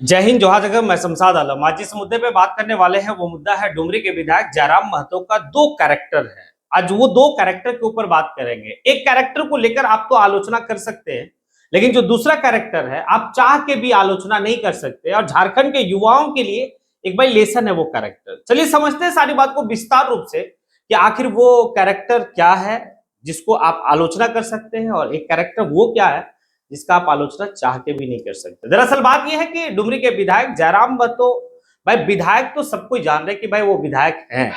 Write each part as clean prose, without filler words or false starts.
जय हिंद, जोहार जगह। मैं शमशाद आलम। आज जिस मुद्दे पे बात करने वाले हैं वो मुद्दा है डुमरी के विधायक जयराम महतो का दो कैरेक्टर है। आज वो दो कैरेक्टर के ऊपर बात करेंगे। एक कैरेक्टर को लेकर आप तो आलोचना कर सकते हैं, लेकिन जो दूसरा कैरेक्टर है आप चाह के भी आलोचना नहीं कर सकते। और झारखंड के युवाओं के लिए एक भाई लेसन है वो कैरेक्टर। चलिए समझते हैं सारी बात को विस्तार रूप से कि आखिर वो कैरेक्टर क्या है जिसको आप आलोचना कर सकते हैं, और एक कैरेक्टर वो क्या है जिसका आप आलोचना चाह के भी नहीं कर सकते। दरअसल बात यह है कि डुमरी के विधायक जयराम महतो, भाई विधायक तो सब कोई जान रहे कि भाई वो विधायक हैं।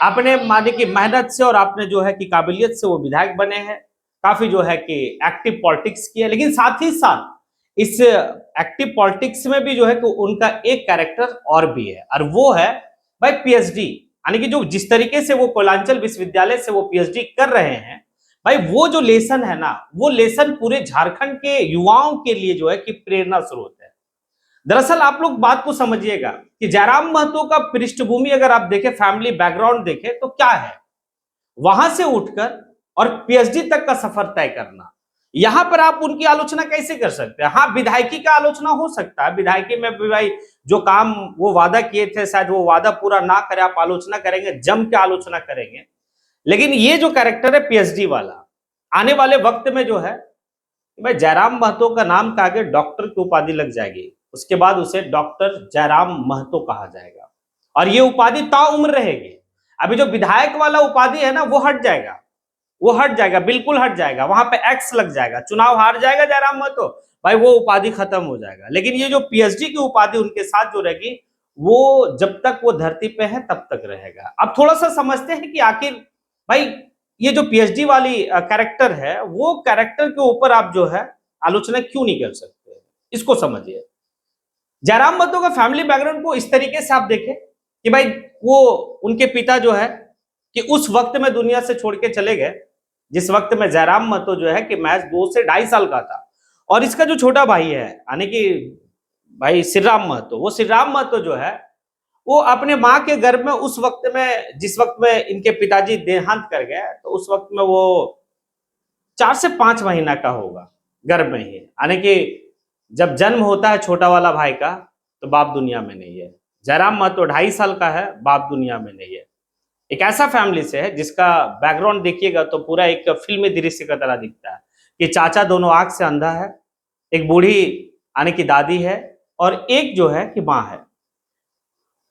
आपने माने की मेहनत से और आपने जो है कि काबिलियत से वो विधायक बने हैं। काफी जो है कि एक्टिव पॉलिटिक्स की है, लेकिन साथ ही साथ इस एक्टिव पॉलिटिक्स में भी जो है कि उनका एक कैरेक्टर और भी है, और वो है भाई पीएचडी। यानी कि जो जिस तरीके से वो कोयलांचल विश्वविद्यालय से वो पीएचडी कर रहे हैं, भाई वो जो लेसन है ना, वो लेसन पूरे झारखंड के युवाओं के लिए जो है कि प्रेरणा स्रोत है। दरअसल आप लोग बात को समझिएगा कि जयराम महतो का पृष्ठभूमि अगर आप देखें, फैमिली बैकग्राउंड देखें तो क्या है। वहां से उठकर और पीएचडी तक का सफर तय करना, यहां पर आप उनकी आलोचना कैसे कर सकते हैं। हाँ, विधायकी का आलोचना हो सकता है, विधायकी में भी भाई जो काम वो वादा किए थे शायद वो वादा पूरा ना करे, आप आलोचना करेंगे, जम के आलोचना करेंगे। लेकिन ये जो कैरेक्टर है पीएचडी वाला, आने वाले वक्त में जो है भाई जयराम महतो का नाम के आगे डॉक्टर की उपाधि लग जाएगी, उसके बाद उसे डॉक्टर जयराम महतो कहा जाएगा, और ये उपाधि ताउम्र रहेगी। अभी जो विधायक वाला उपाधि है ना, वो हट जाएगा, वो हट जाएगा, बिल्कुल हट जाएगा। वहां पे एक्स लग जाएगा, चुनाव हार जाएगा जयराम महतो, भाई वो उपाधि खत्म हो जाएगा। लेकिन ये जो पीएचडी की उपाधि उनके साथ जो रहेगी, वो जब तक वो धरती पे है तब तक रहेगा। अब थोड़ा सा समझते हैं कि आखिर भाई ये जो पीएचडी वाली कैरेक्टर है, वो कैरेक्टर के ऊपर आप जो है आलोचना क्यों नहीं कर सकते, इसको समझिए। जयराम महतो का फैमिली बैकग्राउंड को इस तरीके से आप देखें कि भाई वो उनके पिता जो है कि उस वक्त में दुनिया से छोड़ के चले गए, जिस वक्त में जयराम महतो जो है कि महज 2 से 2.5 साल का था। और इसका जो छोटा भाई है यानी कि भाई श्रीराम महतो, वो श्रीराम महतो जो है वो अपने माँ के गर्भ में उस वक्त में, जिस वक्त में इनके पिताजी देहांत कर गए, तो उस वक्त में वो 4 से 5 महीना का होगा, गर्भ में ही। यानी कि जब जन्म होता है छोटा वाला भाई का, तो बाप दुनिया में नहीं है। जयराम महतो 2.5 साल का है, बाप दुनिया में नहीं है। एक ऐसा फैमिली से है जिसका बैकग्राउंड देखिएगा तो पूरा एक फिल्मी दृश्य का तरह दिखता है कि चाचा दोनों आंख से अंधा है, एक बूढ़ी यानी कि दादी है, और एक जो है कि माँ है।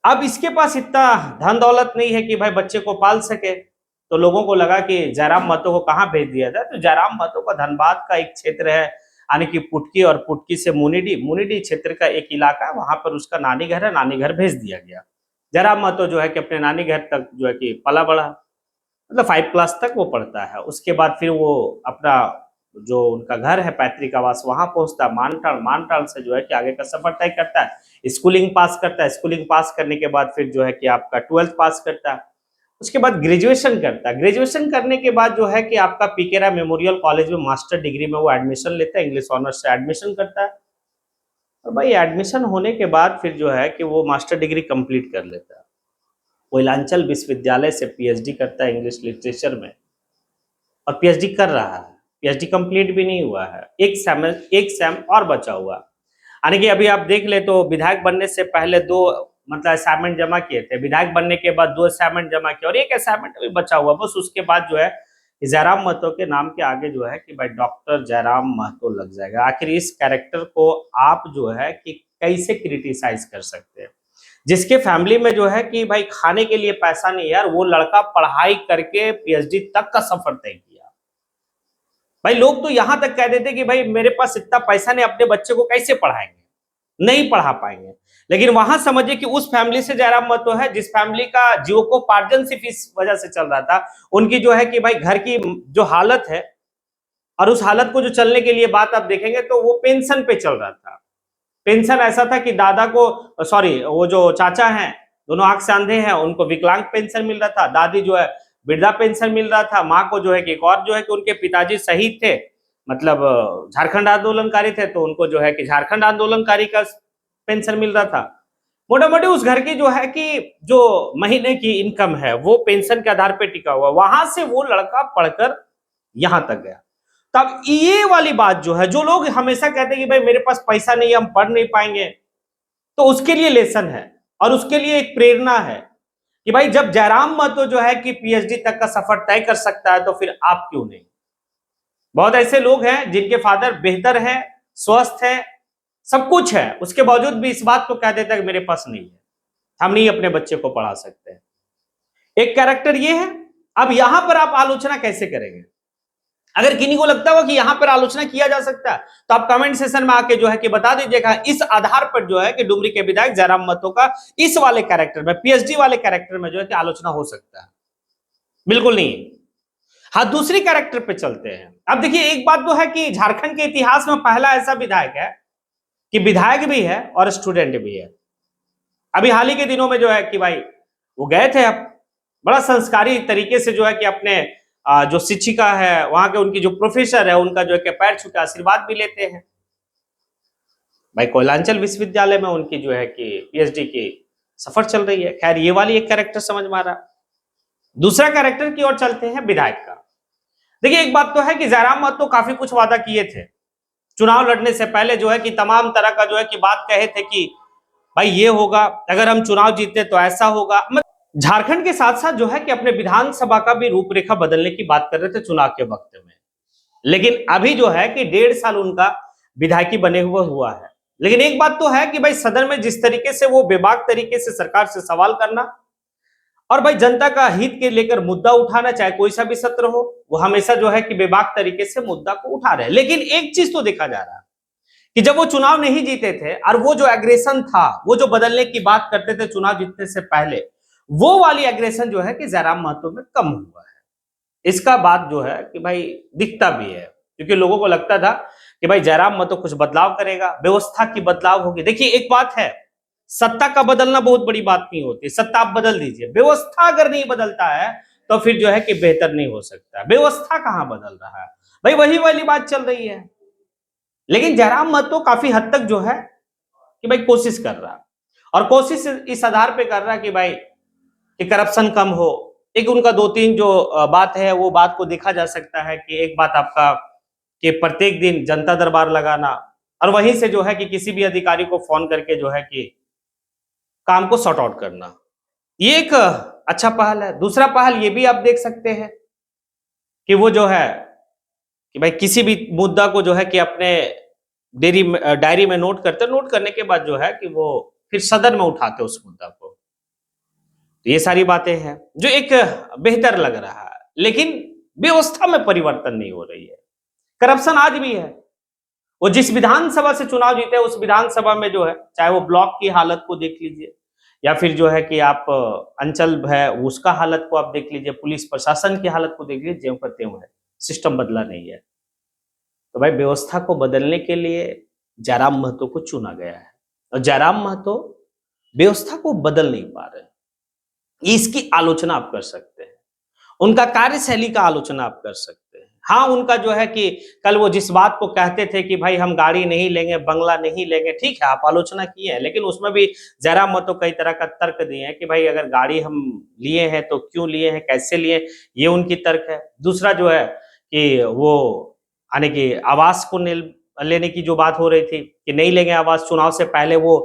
अब इसके पास इतना धन दौलत नहीं है कि भाई बच्चे को पाल सके, तो लोगों को लगा कि जयराम महतो को कहाँ भेज दिया जाए। तो जयराम महतो का धनबाद का एक क्षेत्र है, यानी कि पुटकी, और पुटकी से मुनिडी, मुनिडी क्षेत्र का एक इलाका है, वहां पर उसका नानी घर है, नानी घर भेज दिया गया। जयराम महतो जो है कि अपने नानी घर तक जो है कि पला बड़ा, मतलब 5 क्लास तक वो पढ़ता है। उसके बाद फिर वो अपना जो उनका घर है पैतृक आवास, वहां पहुंचता है मानटाल, मानटाल से जो है कि आगे का सफर तय करता है। स्कूलिंग पास करता है, स्कूलिंग पास करने के बाद फिर जो है कि आपका 12th पास करता है। उसके बाद ग्रेजुएशन करता है। ग्रेजुएशन करने के बाद जो है कि आपका पीकेरा मेमोरियल कॉलेज में मास्टर डिग्री में वो एडमिशन लेता है, इंग्लिश ऑनर्स से एडमिशन करता है। और भाई एडमिशन होने के बाद फिर जो है कि वो मास्टर डिग्री कंप्लीट कर लेता है, कोयलांचल विश्वविद्यालय से पीएचडी करता है इंग्लिश लिटरेचर में, और पीएचडी कर रहा है। पीएचडी कंप्लीट भी नहीं हुआ है, एक सेम और बचा हुआ। यानी कि अभी आप देख ले तो विधायक बनने से पहले 2 मतलब असाइनमेंट जमा किए थे, विधायक बनने के बाद 2 असाइनमेंट जमा किए, और एक असाइनमेंट अभी बचा हुआ बस। उसके बाद जो है जयराम महतो के नाम के आगे जो है कि भाई डॉक्टर जयराम महतो लग जाएगा। आखिर इस कैरेक्टर को आप जो है कि कैसे क्रिटिसाइज कर सकते हैं, जिसके फैमिली में जो है कि भाई खाने के लिए पैसा नहीं यार, वो लड़का पढ़ाई करके पीएचडी तक का सफर तय किया। भाई लोग तो यहां तक कह देते कि भाई मेरे पास इतना पैसा नहीं, अपने बच्चे को कैसे पढ़ाएंगे, नहीं पढ़ा पाएंगे। लेकिन वहां समझिए कि उस फैमिली से जयराम महतो है जिस फैमिली का जीविकोपार्जन सिर्फ इस वजह से चल रहा था, उनकी जो है कि भाई घर की जो हालत है, और उस हालत को जो चलने के लिए बात आप देखेंगे तो वो पेंशन पे चल रहा था। पेंशन ऐसा था कि दादा को, सॉरी, वो जो चाचा हैं दोनों आंख से अंधे हैं, उनको विकलांग पेंशन मिल रहा था, दादी जो है वृद्धा पेंशन मिल रहा था, माँ को जो है कि एक और जो है कि उनके पिताजी शहीद थे, मतलब झारखंड आंदोलनकारी थे, तो उनको जो है कि झारखंड आंदोलनकारी का पेंशन मिल रहा था। मोटा मोटी उस घर की जो है कि जो महीने की इनकम है वो पेंशन के आधार पर टिका हुआ। वहां से वो लड़का पढ़कर यहां तक गया। तब ये वाली बात जो है, जो लोग हमेशा कहते हैं कि भाई मेरे पास पैसा नहीं है, हम पढ़ नहीं पाएंगे, तो उसके लिए लेसन है और उसके लिए एक प्रेरणा है कि भाई जब जयराम महतो जो है कि पीएचडी तक का सफर तय कर सकता है तो फिर आप क्यों नहीं। बहुत ऐसे लोग हैं जिनके फादर बेहतर हैं, स्वस्थ हैं, सब कुछ है, उसके बावजूद भी इस बात को कह देता है कि मेरे पास नहीं है, हम नहीं अपने बच्चे को पढ़ा सकते हैं। एक कैरेक्टर ये है। अब यहां पर आप आलोचना कैसे करेंगे? अगर किन्हीं को लगता हो कि यहां पर आलोचना किया जा सकता है तो आप कमेंट सेशन में आके जो है कि बता दीजिएगा, इस आधार पर जो है कि डुमरी के विधायक जयराम महतो का इस वाले कैरेक्टर में, पीएचडी वाले कैरेक्टर में जो है कि आलोचना हो सकता है। बिल्कुल नहीं। हाँ, दूसरी कैरेक्टर पे चलते हैं। अब देखिए, एक बात तो है कि झारखंड के इतिहास में पहला ऐसा विधायक है कि विधायक भी है और स्टूडेंट भी है। अभी हाल ही के दिनों में जो है कि भाई वो गए थे, अब बड़ा संस्कारी तरीके से जो है कि अपने जो शिक्षिका है वहां के, उनकी जो प्रोफेसर है उनका जो है कि पैर छू के आशीर्वाद भी लेते हैं। भाई कोयलांचल विश्वविद्यालय में उनकी जो है कि पीएचडी की सफर चल रही है। खैर, ये वाली एक कैरेक्टर समझ में आ रहा। दूसरा कैरेक्टर की ओर चलते हैं, विधायक का। देखिए, एक बात तो है कि जयराम महतो काफी कुछ वादा किए थे चुनाव लड़ने से पहले, जो है कि तमाम तरह का जो है कि बात कहे थे कि भाई ये होगा, अगर हम चुनाव जीते तो ऐसा होगा। झारखंड के साथ साथ जो है कि अपने विधानसभा का भी रूपरेखा बदलने की बात कर रहे थे चुनाव के वक्त में। लेकिन अभी जो है कि 1.5 साल उनका विधायकी बने हुआ है। लेकिन एक बात तो है कि भाई सदन में जिस तरीके से वो बेबाक तरीके से सरकार से सवाल करना और भाई जनता का हित के लेकर मुद्दा उठाना, चाहे कोई सा भी सत्र हो, वो हमेशा जो है कि बेबाक तरीके से मुद्दा को उठा रहे हैं। लेकिन एक चीज तो देखा जा रहा है कि जब वो चुनाव नहीं जीते थे और वो जो एग्रेशन था, वो जो बदलने की बात करते थे चुनाव जीतने से पहले, वो वाली एग्रेशन जो है कि जयराम महतो में कम हुआ है। इसका बात जो है कि भाई दिखता भी है, क्योंकि लोगों को लगता था कि भाई जयराम महतो कुछ बदलाव करेगा, व्यवस्था की बदलाव होगी। देखिए, एक बात है, सत्ता का बदलना बहुत बड़ी बात नहीं होती, सत्ता आप बदल दीजिए, व्यवस्था अगर नहीं बदलता है तो फिर जो है कि बेहतर नहीं हो सकता। व्यवस्था कहां बदल रहा है भाई, वही वाली बात चल रही है। लेकिन जयराम महतो काफी हद तक जो है कि भाई कोशिश कर रहा है, और कोशिश इस आधार पे कर रहा है कि भाई कि करप्शन कम हो। एक उनका 2-3 जो बात है, वो बात को देखा जा सकता है कि एक बात आपका कि प्रत्येक दिन जनता दरबार लगाना और वहीं से जो है कि किसी भी अधिकारी को फोन करके जो है कि काम को सॉर्ट आउट करना, ये एक अच्छा पहल है। दूसरा पहल ये भी आप देख सकते हैं कि वो जो है कि भाई किसी भी मुद्दा को जो है कि अपने डायरी में नोट करते, नोट करने के बाद जो है कि वो फिर सदन में उठाते उस मुद्दा को। तो ये सारी बातें हैं जो एक बेहतर लग रहा है, लेकिन व्यवस्था में परिवर्तन नहीं हो रही है। करप्शन आज भी है। वो जिस विधानसभा से चुनाव जीते उस विधानसभा में जो है, चाहे वो ब्लॉक की हालत को देख लीजिए या फिर जो है कि आप अंचल है उसका हालत को आप देख लीजिए, पुलिस प्रशासन की हालत को देख लीजिए, ज्यों का त्यों है, सिस्टम बदला नहीं है। तो भाई व्यवस्था को बदलने के लिए जयराम महतो को चुना गया है और जयराम महतो व्यवस्था को बदल नहीं पा रहे। इसकी आलोचना आप कर सकते हैं, उनका कार्यशैली का आलोचना आप कर सकते हैं। हाँ, उनका जो है कि कल वो जिस बात को कहते थे कि भाई हम गाड़ी नहीं लेंगे, बंगला नहीं लेंगे, ठीक है आप आलोचना किए हैं, लेकिन उसमें भी जयराम महतो कई तरह का तर्क दिए हैं कि भाई अगर गाड़ी हम लिए हैं तो क्यों लिए हैं, कैसे लिए, ये उनकी तर्क है। दूसरा जो है कि वो आने की आवास को लेने की जो बात हो रही थी कि नहीं लेंगे आवास, चुनाव से पहले वो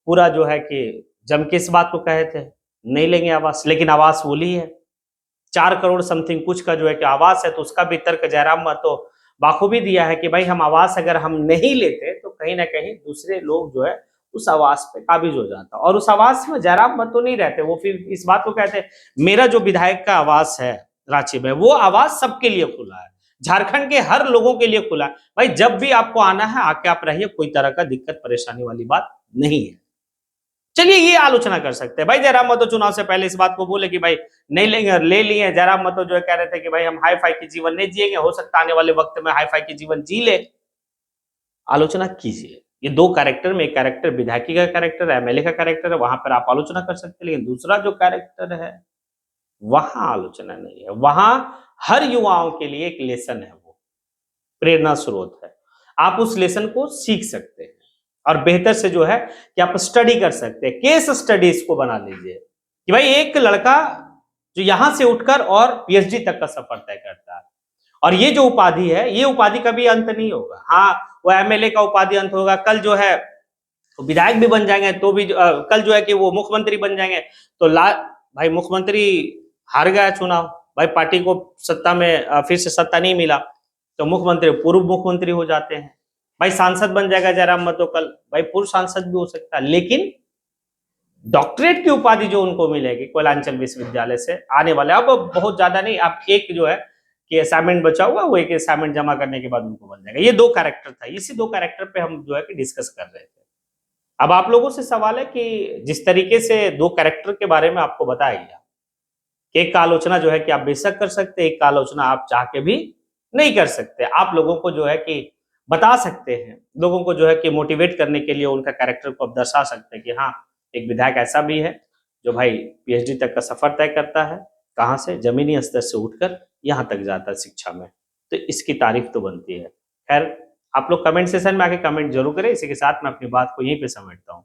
पूरा जो है कि जम के इस बात को कहे थे नहीं लेंगे आवास, लेकिन आवास वो ली है। 4 करोड़ समथिंग कुछ का जो है कि आवास है, तो उसका भी तर्क जयराम महतो बाखूबी दिया है कि भाई हम आवास अगर हम नहीं लेते तो कहीं ना कहीं दूसरे लोग जो है उस आवास पे काबिज हो जाता, और उस आवास में जयराम महतो नहीं रहते। वो फिर इस बात को कहते हैं मेरा जो विधायक का आवास है रांची में, वो आवास सबके लिए खुला है, झारखंड के हर लोगों के लिए खुला है। भाई जब भी आपको आना है आके आप रहिए, कोई तरह का दिक्कत परेशानी वाली बात नहीं है। चलिए ये आलोचना कर सकते हैं। भाई जयराम महतो चुनाव से पहले इस बात को बोले कि भाई नहीं लेंगे, ले लिए। जयराम महतो जो है कह रहे थे कि भाई हम हाई फाई की जीवन नहीं जिएंगे, हो सकता आने वाले वक्त में हाई फाई की जीवन जी ले। आलोचना कीजिए। ये 2 कैरेक्टर में, एक कैरेक्टर विधायकी का कैरेक्टर है, एमएलए का कैरेक्टर है, वहां पर आप आलोचना कर सकते हैं। लेकिन दूसरा जो कैरेक्टर है वहां आलोचना नहीं है, वहां हर युवाओं के लिए एक लेसन है, वो प्रेरणा स्रोत है। आप उस लेसन को सीख सकते हैं और बेहतर से जो है कि आप स्टडी कर सकते हैं। केस स्टडीज को बना लीजिए कि भाई एक लड़का जो यहां से उठकर और पीएचडी तक का सफर तय करता है, और ये जो उपाधि है, ये उपाधि कभी अंत नहीं होगा। हाँ, वो एमएलए का उपाधि अंत होगा, कल जो है तो विधायक भी बन जाएंगे तो भी कल जो है कि वो मुख्यमंत्री बन जाएंगे तो भाई मुख्यमंत्री हार गया चुनाव, भाई पार्टी को सत्ता में फिर से सत्ता नहीं मिला तो मुख्यमंत्री पूर्व मुख्यमंत्री हो जाते हैं। भाई सांसद बन जाएगा जयराम महतो कल, भाई पूर्व सांसद भी हो सकता है, लेकिन डॉक्टरेट की उपाधि जो उनको मिलेगी कोयलांचल विश्वविद्यालय से आने वाले, अब बहुत ज्यादा नहीं, आप एक जो है कि असाइनमेंट बचा हुआ वो एक असाइनमेंट जमा करने के बाद उनको बन जाएगा। ये दो कैरेक्टर था, इसी दो कैरेक्टर पे हम जो है कि डिस्कस कर रहे थे। अब आप लोगों से सवाल है कि जिस तरीके से दो कैरेक्टर के बारे में आपको बताया गया, एक का आलोचना जो है कि आप बेशक कर सकते, एक का आलोचना आप चाह के भी नहीं कर सकते। आप लोगों को जो है कि बता सकते हैं, लोगों को जो है कि मोटिवेट करने के लिए उनका कैरेक्टर को आप दर्शा सकते हैं कि हाँ एक विधायक ऐसा भी है जो भाई पीएचडी तक का सफर तय करता है, कहाँ से, जमीनी स्तर से उठकर यहाँ तक जाता है शिक्षा में, तो इसकी तारीफ तो बनती है। खैर आप लोग कमेंट सेशन में आके कमेंट जरूर करें। इसी के साथ मैं अपनी बात को यहीं पे समेटता हूँ।